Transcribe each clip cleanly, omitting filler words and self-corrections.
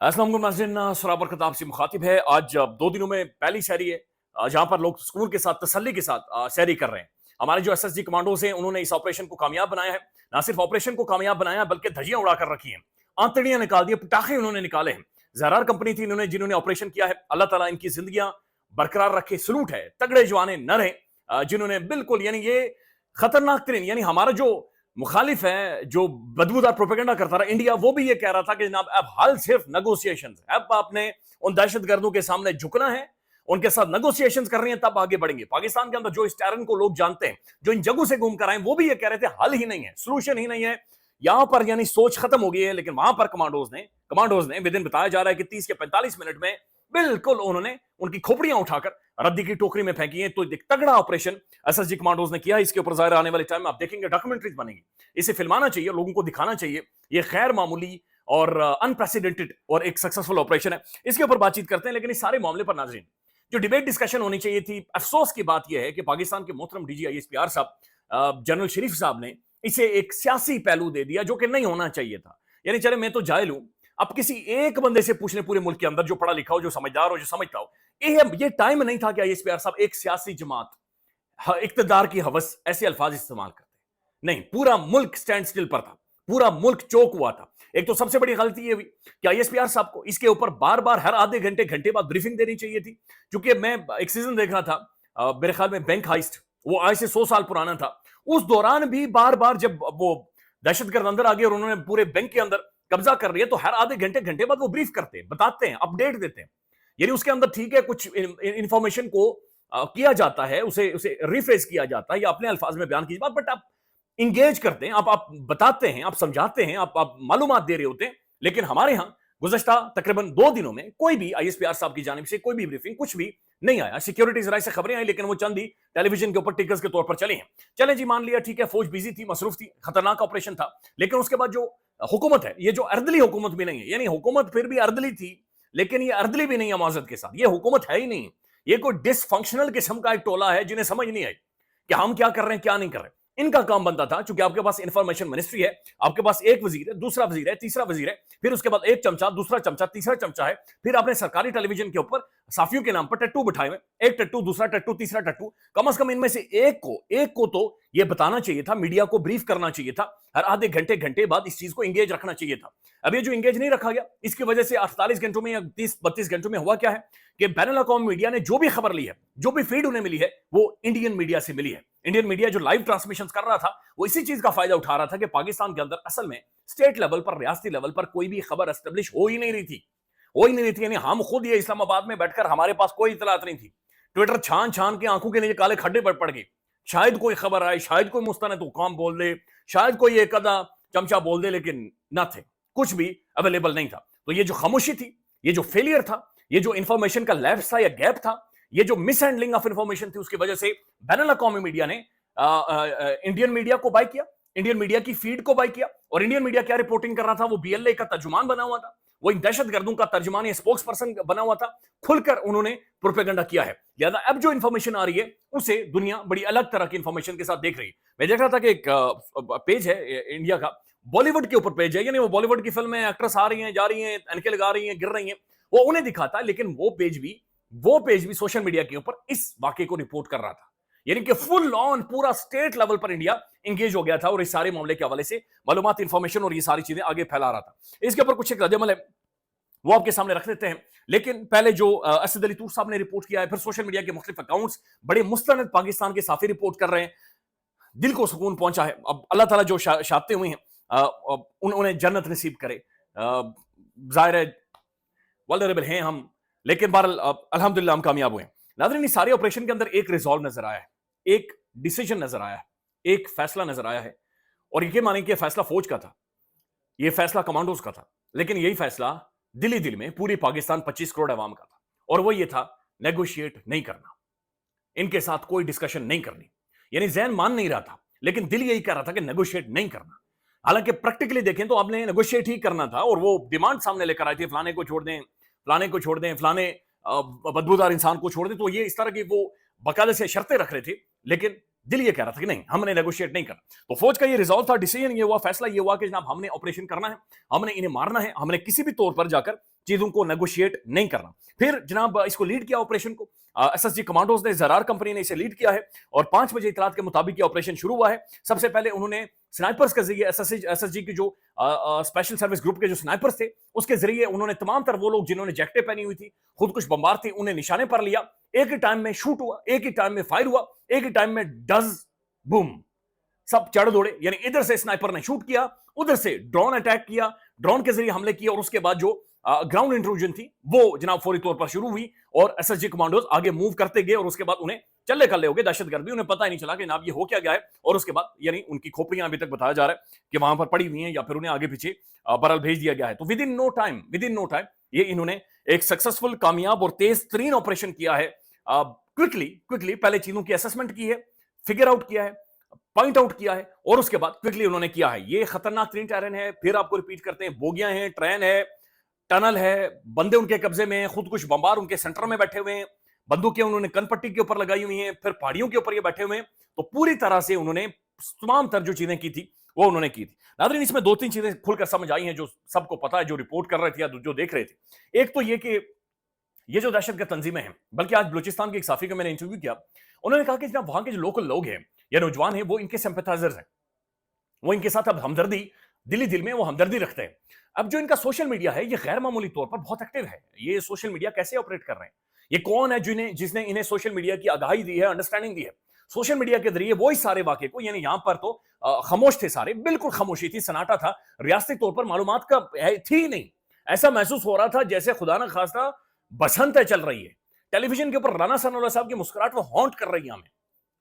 अस्सलाम वालेकुम नाज़रीन, सराबर खताब से मुखातिब है। आज 2 दिनों में पहली सहरी है जहां पर लोग सुकून के साथ, तसल्ली के साथ सहरी कर रहे हैं। हमारे जो एसएसजी कमांडोज हैं, उन्होंने इस ऑपरेशन को कामयाब बनाया है। ना सिर्फ ऑपरेशन को कामयाब बनाया बल्कि धज्जियां उड़ाकर रखी हैं, आंतड़ियां निकाल दी, पटाखे उन्होंने निकाले हैं। ज़रार कंपनी थी जिन्होंने ऑपरेशन किया है। अल्लाह ताला इनकी जिंदगियां बरकरार रखे। सलूट है, तगड़े जवाने न रहे जिन्होंने बिल्कुल यानी ये खतरनाक तरीन यानी हमारा जो मुखालिफ है, जो बदबूदार प्रोपेगेंडा करता रहा इंडिया, वो भी ये कह रहा था कि जनाब अब हल सिर्फ नेगोशिएशन है। अब आपने उन दहशतगर्दों के सामने झुकना है, उनके साथ नेगोशिएशन कर रही हैं, तब आगे बढ़ेंगे। पाकिस्तान के अंदर जो इस टैरन को लोग जानते हैं, जो इन जगहों से घूम कर आए, वो भी ये कह रहे थे हल ही नहीं है, सोल्यूशन ही नहीं है, यहां पर यानी सोच खत्म हो गई है। लेकिन वहां पर कमांडोज ने विदिन बताया जा रहा है कि 30 के 45 मिनट में बिल्कुल उन्होंने उनकी खोपड़ियां उठाकर रद्दी की टोकरी में फेंकी है। तो एक तगड़ा ऑपरेशन एसएसजी कमांडोज ने किया। इसके ऊपर जाहिर आने वाले टाइम में आप देखेंगे डॉक्यूमेंट्रीज बनेगी, इसे फिल्माना चाहिए, लोगों को दिखाना चाहिए। ये गैर मामूली और अनप्रेसिडेंटेड और एक सक्सेसफुल ऑपरेशन है। इसके ऊपर बातचीत करते हैं। लेकिन इस सारे मामले पर नाज़रीन, जो डिबेट डिस्कशन होनी चाहिए थी, अफसोस की बात यह है कि पाकिस्तान के मोहतरम डीजीआईएसपीआर साहब जनरल शरीफ साहब ने इसे एक सियासी पहलू दे दिया, जो कि नहीं होना चाहिए था। यानी चले मैं तो जाहिल हूं, अब किसी एक बंदे से पूछने पूरे मुल्क के अंदर जो पढ़ा लिखा हो, जो समझदार हो, जो समझता हो, ये टाइम नहीं था कि आईएसपीआर साहब एक सियासी जमात, इक्तदार की हवस, ऐसे अल्फाज इस्तेमाल करते। नहीं, पूरा मुल्क स्टैंड स्टिल पर था, पूरा मुल्क चौक हुआ था। एक तो सबसे बड़ी गलती ये हुई कि आईएसपीआर साहब को इसके ऊपर बार बार हर आधे घंटे बाद ब्रीफिंग देनी चाहिए थी। क्योंकि मैं एक सीजन देख रहा था, मेरे ख्याल में बैंक हाइस्ट, वो आज से 100 साल पुराना था। उस दौरान भी बार बार जब वो दहशतगर्द अंदर आ गए और उन्होंने पूरे बैंक के अंदर कब्जा कर लिया, तो हर आधे घंटे बाद वो ब्रीफ करते हैं, बताते हैं, अपडेट देते हैं। यानी उसके अंदर ठीक है, कुछ इंफॉर्मेशन को किया जाता है, उसे उसे रिफ्रेश किया जाता है या अपने अल्फाज में बयान की बात, बट आप इंगेज करते हैं, आप बताते हैं, आप समझाते हैं, आप मालूमात दे रहे होते हैं। लेकिन हमारे यहां गुज़श्ता तकरीबन 2 दिनों में कोई भी आईएसपीआर साहब की जानिब से कोई भी ब्रीफिंग, कुछ भी नहीं आया। सिक्योरिटी जराए से खबरें आई, लेकिन वो चंद ही टेलीविजन के ऊपर टिकर्स के तौर पर चली हैं। चलें जी, मान लिया, ठीक है, फौज बिजी थी, मसरूफ थी, खतरनाक ऑपरेशन था। लेकिन उसके बाद जो हुकूमत है, ये जो अर्दली हुकूमत भी नहीं है, यानी हुकूमत फिर भी अर्दली थी, लेकिन ये अर्दली भी नहीं है माजरत के साथ, ये हुकूमत है ही नहीं। ये कोई डिसफंक्शनल किस्म का एक टोला है जिन्हें समझ नहीं आई कि हम क्या कर रहे हैं, क्या नहीं कर रहे। इनका काम बनता था, क्योंकि आपके पास इंफॉर्मेशन मिनिस्ट्री है, आपके पास एक वजीर है, दूसरा वजीर है, तीसरा वजीर है, फिर उसके बाद एक चमचा, दूसरा चमचा, तीसरा चमचा है। फिर आपने सरकारी टेलीविजन के ऊपर साफियों के नाम पर टट्टू बिठाए हुए, एक टट्टू, दूसरा टट्टू, तीसरा टट्टू। कम से कम इनमें से एक को तो यह बताना चाहिए था, मीडिया को ब्रीफ करना चाहिए था, हर आधे घंटे बाद इस चीज को इंगेज रखना चाहिए था। अब ये जो इंगेज नहीं रखा गया, इसकी वजह से 48 घंटों में या 30-32 घंटों में हुआ क्या है कि बैनुल अक़वामी मीडिया ने जो भी खबर ली है, जो भी फीड उन्हें मिली है, वो इंडियन मीडिया से मिली है। इंडियन मीडिया जो लाइव ट्रांसमिशन कर रहा था, वो इसी चीज का फायदा उठा रहा था कि पाकिस्तान के अंदर असल में स्टेट लेवल पर, रियासती लेवल पर कोई भी खबर एस्टेब्लिश हो ही नहीं रही थी। यानी हम खुद ये इस्लामाबाद में बैठकर, हमारे पास कोई इतलात नहीं थी। ट्विटर छान छान के आंखों के नीचे काले खड्डे पड़ गए। शायद कोई खबर आए, शायद कोई मुस्तनद हुकाम बोल दे, शायद कोई एक आधा चमचा बोल दे, लेकिन न थे, कुछ भी अवेलेबल नहीं था। तो ये जो खामोशी थी, ये जो फेलियर था, ये जो इंफॉर्मेशन का लैप्स था या गैप था, ये जो मिस हैंडलिंग ऑफ इंफॉर्मेशन थी, उसकी वजह से बैनुल अक़वामी मीडिया ने इंडियन मीडिया को बाय किया, इंडियन मीडिया की फीड को बाय किया। और इंडियन मीडिया क्या रिपोर्टिंग कर रहा था, वो बीएलए का तर्जुमान बना हुआ था, वो इन दहशतगर्दों का तर्जुमान या स्पोक्स पर्सन बना हुआ था। खुलकर उन्होंने प्रोपेगेंडा किया है। लिहाजा अब जो इंफॉर्मेशन आ रही है, उसे दुनिया बड़ी अलग तरह की इंफॉर्मेशन के साथ देख रही है। मैं देख रहा था कि एक पेज है इंडिया का, बॉलीवुड के ऊपर पेज है, यानी वो बॉलीवुड की फिल्में, एक्ट्रेस आ रही हैं, जा रही हैं, एनके लगा रही हैं, गिर रही हैं, वो उन्हें दिखाता है। लेकिन वो पेज भी सोशल मीडिया के ऊपर इस वाकये को रिपोर्ट कर रहा था। यानी कि फुल ऑन पूरा स्टेट लेवल पर इंडिया इंगेज हो गया था और इस सारे मामले के हवाले से मालूमात, इंफॉर्मेशन और ये सारी चीजें आगे फैला रहा था। इसके ऊपर कुछ एक रद्द-ए-अमल है, वो आपके सामने रख देते हैं। लेकिन पहले जो असद अली तूर साहब ने रिपोर्ट किया है, फिर सोशल मीडिया के मुख्तलिफ अकाउंट्स, बड़े मुस्तनद पाकिस्तान के साफी रिपोर्ट कर रहे हैं। दिल को सुकून पहुंचा है। अब अल्लाह ताला जो शाबते हुए हैं, उन्हें जन्नत नसीब करे। जाहिर है वल्नरेबल हैं हम, लेकिन बहरहाल अल्हम्दुलिल्लाह हम कामयाब हुए। नाज़रीन, इस सारे ऑपरेशन के अंदर एक रिजॉल्व नजर आया है, एक डिसीजन नजर आया है, एक फैसला नजर आया है। और यकीन मानिए कि फैसला फौज का था, यह फैसला कमांडोज का था, लेकिन यही फैसला दिल में पूरी पाकिस्तान 25 करोड़ अवाम का था। और वो ये था, नेगोशिएट नहीं करना, इनके साथ कोई डिस्कशन नहीं करनी। यानी जहन मान नहीं रहा था, लेकिन दिल यही कह रहा था कि नेगोशिएट नहीं करना। हालांकि प्रैक्टिकली देखें तो आपने नेगोशिएट ही करना था, और वो डिमांड सामने लेकर आई थी, फलाने को छोड़ दें, फलाने को छोड़ दें, फलाने बदबूदार इंसान को छोड़ दें। तो ये इस तरह की वो बाकायदे से शर्तें रख रहे थे, लेकिन दिल ये कह रहा था कि नहीं, हमने नेगोशिएट नहीं करना। तो फौज का ये रिजॉल्व था, डिसीजन ये हुआ, फैसला ये हुआ कि जनाब हमने ऑपरेशन करना है, हमने इन्हें मारना है, हमने किसी भी तौर पर जाकर चीजों को नेगोशिएट नहीं करना। फिर जनाब इसको लीड किया ऑपरेशन को एसएसजी कमांडोज ने, ज़रार कंपनी ने इसे लीड किया है और 5 बजे इतलात के मुताबिक ये ऑपरेशन शुरू हुआ है। सबसे पहले उन्होंने स्नाइपर्स के जरिए एसएसजी की जो स्पेशल सर्विस ग्रुप के जो स्नाइपर्स थे उसके जरिए उन्होंने तमाम तर वो लोग जिन्होंने जैकेटें पहनी हुई थी, खुद कुछ बमबार थे, उन्हें निशाने पर लिया। एक ही टाइम में शूट हुआ, एक ही टाइम में फायर हुआ, एक ही टाइम में डज बूम, सब चढ़ दौड़े। यानी इधर से स्नाइपर ने शूट किया, उधर से ड्रोन अटैक किया, ड्रोन के जरिए हमले किए और उसके बाद जो ग्राउंड इंट्रूजन थी वो जनाब फौरी तौर पर शुरू हुई और एसएसजी कमांडोज आगे मूव करते गए और उसके बाद उन्हें चले कल्ले हो गए दहशतगर्द, उन्हें पता ही नहीं चला कि जनाब ये हो क्या गया है। और उसके बाद यानी उनकी खोपड़ियां अभी तक बताया जा रहा है कि वहां पर पड़ी हुई हैं या फिर उन्हें आगे पीछे बरल भेज दिया गया है। तो विद इन नो टाइम ये इन्होंने एक सक्सेसफुल, कामयाब और तेज तरीन ऑपरेशन किया है। क्विकली पहले चीजों की असेसमेंट की है, फिगर आउट किया है, पॉइंट आउट किया है और उसके बाद क्विकली उन्होंने किया है। ये खतरनाक तरीन टेरेन है, फिर आपको रिपीट करते हैं, बोगियां हैं, ट्रेन है, टनल है, बंदे उनके कब्जे में हैं, खुद कुछ बमबार उनके सेंटर में बैठे हुए हैं, बंदूकें उन्होंने कनपट्टी के ऊपर लगाई हुई हैं, फिर पहाड़ियों के ऊपर ये बैठे हुए हैं। तो पूरी तरह से उन्होंने तमाम तर जो चीजें की थी वो उन्होंने की थी। नाज़रीन, इसमें 2-3 चीजें खुलकर समझ आई हैं जो सबको पता है, जो रिपोर्ट कर रहे थे या जो देख रहे थे। एक तो ये कि ये जो दहशतगर्द तंजीमें हैं, बल्कि आज बलूचिस्तान के एक साफी का मैंने इंटरव्यू किया, उन्होंने कहा कि जनाब वहां के जो लोकल लोग हैं या नौजवान हैं वो इनके सिंपैथाइजर्स हैं, वो इनके साथ अब हमदर्दी, दिली दिल में वो हमदर्दी रखते हैं। अब जो इनका सोशल मीडिया है ये गैर मामूली तौर पर बहुत एक्टिव है। ये सोशल मीडिया कैसे ऑपरेट कर रहे हैं, ये कौन है जिसने इन्हें सोशल मीडिया की आगाही दी है, अंडरस्टैंडिंग दी है। सोशल मीडिया के जरिए वो इस सारे वाकये को, यानी यहां पर तो खामोश थे सारे, बिल्कुल खामोशी थी, सन्नाटा था, रियासती तौर पर मालूमात का थी ही नहीं। ऐसा महसूस हो रहा था जैसे खुदा ना खास्ता बसंत है चल रही है। टेलीविजन के ऊपर राना सनाउल्लाह साहब की मुस्कुराहट वो हॉन्ट कर रही है, हमें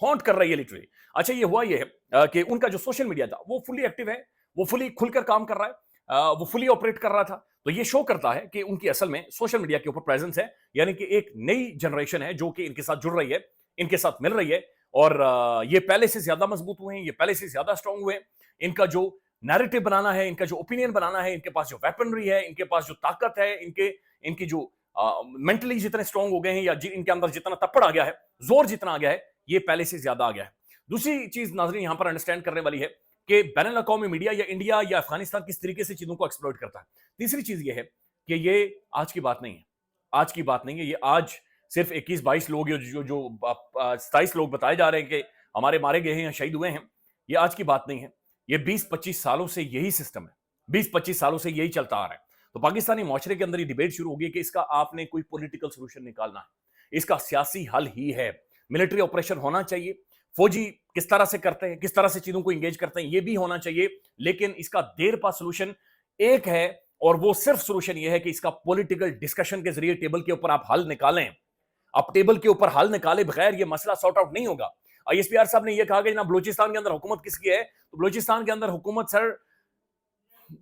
हॉन्ट कर रही है लिटरली। अच्छा, ये हुआ ये है कि उनका जो सोशल मीडिया था वो फुली एक्टिव है, वो फुली खुलकर काम कर रहा है, वो फुली ऑपरेट कर रहा था। तो ये शो करता है कि उनकी असल में सोशल मीडिया के ऊपर प्रेजेंस है, यानी कि एक नई जनरेशन है जो कि इनके साथ जुड़ रही है, इनके साथ मिल रही है और ये पहले से ज्यादा मजबूत हुए हैं, ये पहले से ज्यादा स्ट्रांग हुए हैं। इनका जो नैरेटिव बनाना है, इनका जो ओपिनियन बनाना है, इनके पास जो वेपनरी है, इनके पास जो ताकत है, इनकी जो मेंटली जितने स्ट्रांग हो गए हैं या इनके अंदर जितना तप्पड़ आ गया है, जोर जितना आ गया है, ये पहले से ज्यादा आ गया है। दूसरी चीज नाज़रीन यहां पर अंडरस्टैंड करने वाली है कि बैनुल अक़वामी मीडिया या इंडिया या अफगानिस्तान किस तरीके से चीजों को एक्सप्लॉइट करता है। तीसरी चीज ये है कि ये आज की बात नहीं है, आज की बात नहीं है, ये आज सिर्फ 21-22 लोग जो जो 27 लोग बताए जा रहे हैं कि हमारे मारे गए हैं या शहीद हुए हैं, ये आज की बात नहीं है। ये 20-25 सालों से यही सिस्टम है, 20-25 सालों से यही चलता आ रहा है। तो पाकिस्तानी माशरे के अंदर ये डिबेट शुरू होगी कि इसका आपने कोई पॉलिटिकल सोल्यूशन निकालना है, इसका सियासी हल ही है। मिलिट्री ऑपरेशन होना चाहिए, फौजी किस तरह से करते हैं, किस तरह से चीजों को एंगेज करते हैं, ये भी होना चाहिए, लेकिन इसका देर पा सोल्यूशन एक है और वो सिर्फ सोल्यूशन ये है कि इसका पॉलिटिकल डिस्कशन के जरिए टेबल के ऊपर आप हल निकालें। आप टेबल के ऊपर हल निकाले बगैर ये मसला सॉर्ट आउट नहीं होगा। आईएसपीआर साहब ने ये कहा कि ना बलूचिस्तान के अंदर हुकूमत किसकी है, तो बलूचिस्तान के अंदर हुकूमत सर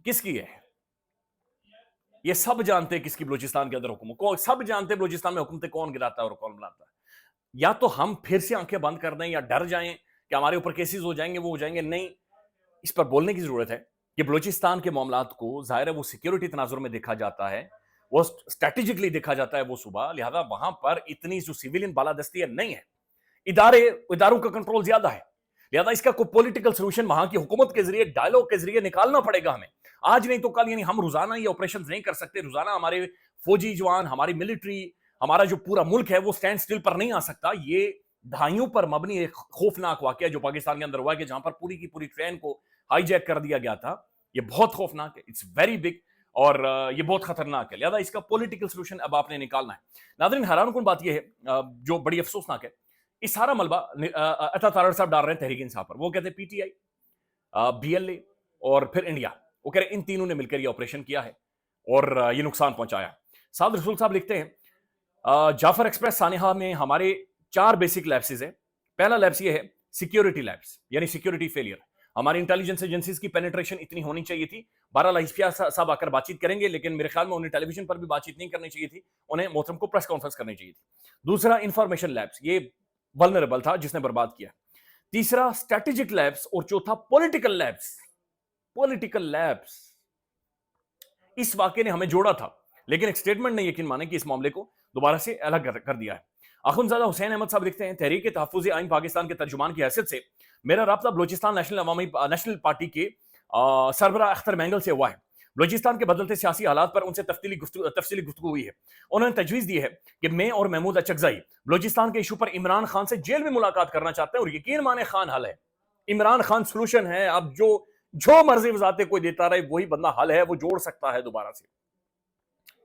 किसकी है, ये सब जानते हैं किसकी बलूचिस्तान के अंदर हुकूमत, कौन, सब जानते हैं बलूचिस्तान में हुकूमतें कौन गिराता है और कौन बनाता है। या तो हम फिर से आंखें बंद कर दें या डर जाएं कि हमारे ऊपर केसेस हो जाएंगे, वो हो जाएंगे, नहीं, इस पर बोलने की जरूरत है कि बलूचिस्तान के मामलात को जाहिर है वो सिक्योरिटी तनाजुर में देखा जाता है, वो स्ट्रेटेजिकली देखा जाता है वो सूबा, लिहाजा वहां पर इतनी जो सिविलियन बालादस्ती है नहीं है, इदारों का कंट्रोल ज्यादा है, लिहाजा इसका कोई पॉलिटिकल सोल्यूशन वहां की हुकूमत के जरिए, डायलॉग के जरिए निकालना पड़ेगा हमें, आज नहीं तो कल। यानी हम रोजाना ये ऑपरेशन नहीं कर सकते, रोजाना हमारे फौजी जवान, हमारी मिलिट्री, हमारा जो पूरा मुल्क है वो स्टैंड स्टिल पर नहीं आ सकता। ये दहाइयों पर मबनी एक खौफनाक वाकया जो पाकिस्तान के अंदर हुआ कि जहां पर पूरी की पूरी ट्रेन को हाईजैक कर दिया गया था, ये बहुत खौफनाक है, इट्स वेरी बिग और ये बहुत खतरनाक है। लिहाजा इसका पॉलिटिकल सोल्यूशन अब आपने निकालना है। नाज़रीन, हैरानकुन बात यह है जो बड़ी अफसोसनाक है, इस सारा मलबा अता तारड़ साहब डाल रहे हैं तहरीक इंसाफ पर। वो कहते हैं पीटीआई, बीएलए और फिर इंडिया, वो कह रहे हैं इन तीनों ने मिलकर ये ऑपरेशन किया है और ये नुकसान पहुंचाया। साद रसूल साहब लिखते हैं जाफर एक्सप्रेस सानिहा में हमारे 4 बेसिक लैब्स है। पहला लैब्स ये है सिक्योरिटी लैब्स, यानी सिक्योरिटी फेलियर। हमारी इंटेलिजेंस एजेंसीज की पेनिट्रेशन इतनी होनी चाहिए थी। 12 लाइफिया साहब आकर बातचीत करेंगे, लेकिन मेरे ख्याल में उन्हें टेलीविजन पर भी बातचीत नहीं करनी चाहिए थी, उन्हें मोहतरम को प्रेस कॉन्फ्रेंस करनी चाहिए थी। दूसरा इंफॉर्मेशन लैब्स, ये वल्नरेबल था जिसने बर्बाद किया। तीसरा स्ट्रेटेजिक लैब्स और चौथा पॉलिटिकल लैब्स। पॉलिटिकल लैब्स इस वाकये ने हमें जोड़ा था, लेकिन एक स्टेटमेंट ने यकीन माने कि इस मामले को दोबारा से अलग कर दिया है। अखुनज़ादा हुसैन अहमद साहब लिखते हैं, तहरीक तहफ़्फ़ुज़ आइन पाकिस्तान के तर्जुमान की हैसियत से मेरा राब्ता बलूचिस्तान नेशनल पार्टी के सरबराह अख्तर मैंगल से हुआ है। बलूचिस्तान के बदलते सियासी हालात पर उनसे तफसीली गुफ्तगू हुई है। उन्होंने तजवीज़ दी है कि मैं और महमूद अचकज़ई बलूचिस्तान के इशू पर इमरान खान से जेल में मुलाकात करना चाहते हैं और यकीन माने खान हल है। इमरान खान सोल्यूशन है। अब जो मर्जी वजाते कोई देता रहे वही बंदा हल है, वो जोड़ सकता है, दोबारा से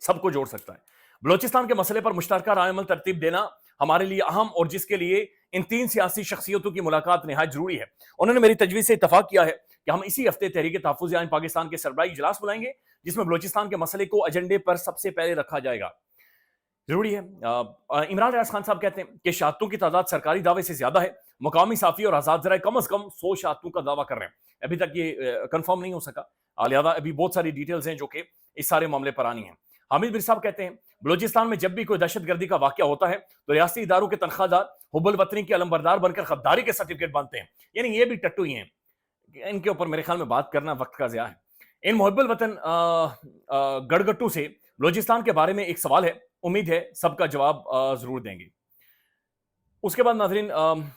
सबको जोड़ सकता है। बलूचिस्तान के मसले पर मुश्तरका रायमल तरतीब देना हमारे लिए अहम और जिसके लिए इन 3 सियासी शख्सियतों की मुलाकात निहायत जरूरी है। उन्होंने मेरी तजवीज़ से इत्तफाक किया है कि हम इसी हफ्ते तहरीक तहफ़्फ़ुज़ आइन पाकिस्तान के सरबराही इजलास बुलाएंगे, जिसमें बलूचिस्तान के मसले को एजेंडे पर सबसे पहले रखा जाएगा। जरूरी है। इमरान रियाज खान साहब कहते हैं कि शहादतों की तादाद सरकारी दावे से ज्यादा है। मुकामी साफी और आजाद जराए कम अज कम 100 शहादतों का दावा कर रहे हैं। अभी तक ये कंफर्म नहीं हो सका, लिहाजा अभी बहुत सारी डिटेल्स हैं जो कि इस सारे मामले पर आनी है। हामिद मिर साहब कहते हैं बलूचिस्तान में जब भी कोई दहशतगर्दी का वाकया होता है तो रियासती इदारों के तनख्वाहदार हुब्बुल वतनी के अलमबरदार बनकर गद्दारी के सर्टिफिकेट बांधते हैं। यानी ये भी टट्टू ही हैं। इनके ऊपर मेरे ख्याल में बात करना वक्त का ज़िया है। इन मुहिब्बुल वतन गड़गट्टू से बलूचिस्तान के बारे में एक सवाल है, उम्मीद है सबका जवाब जरूर देंगे। उसके बाद नाज़रीन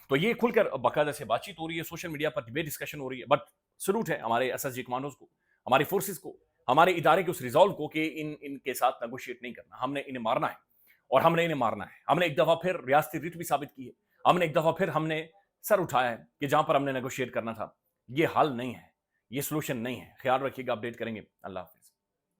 तो ये खुलकर बाकायदा से बातचीत हो रही है, सोशल मीडिया पर डिबेट डिस्कशन हो रही है। बट सलूट है हमारे एसएसजी कमांडोज को, हमारी फोर्सेस को, हमारे इदारे के उस रिजॉल्व को कि इनके साथ नेगोशिएट नहीं करना, हमने इन्हें मारना है और हमने इन्हें मारना है। हमने एक दफा फिर रियासती रिट भी साबित की है, हमने एक दफा फिर हमने सर उठाया है कि जहां पर हमने नेगोशिएट करना था ये हल नहीं है, ये सोल्यूशन नहीं है। ख्याल रखिएगा, अपडेट करेंगे। अल्लाह हाफ़िज़।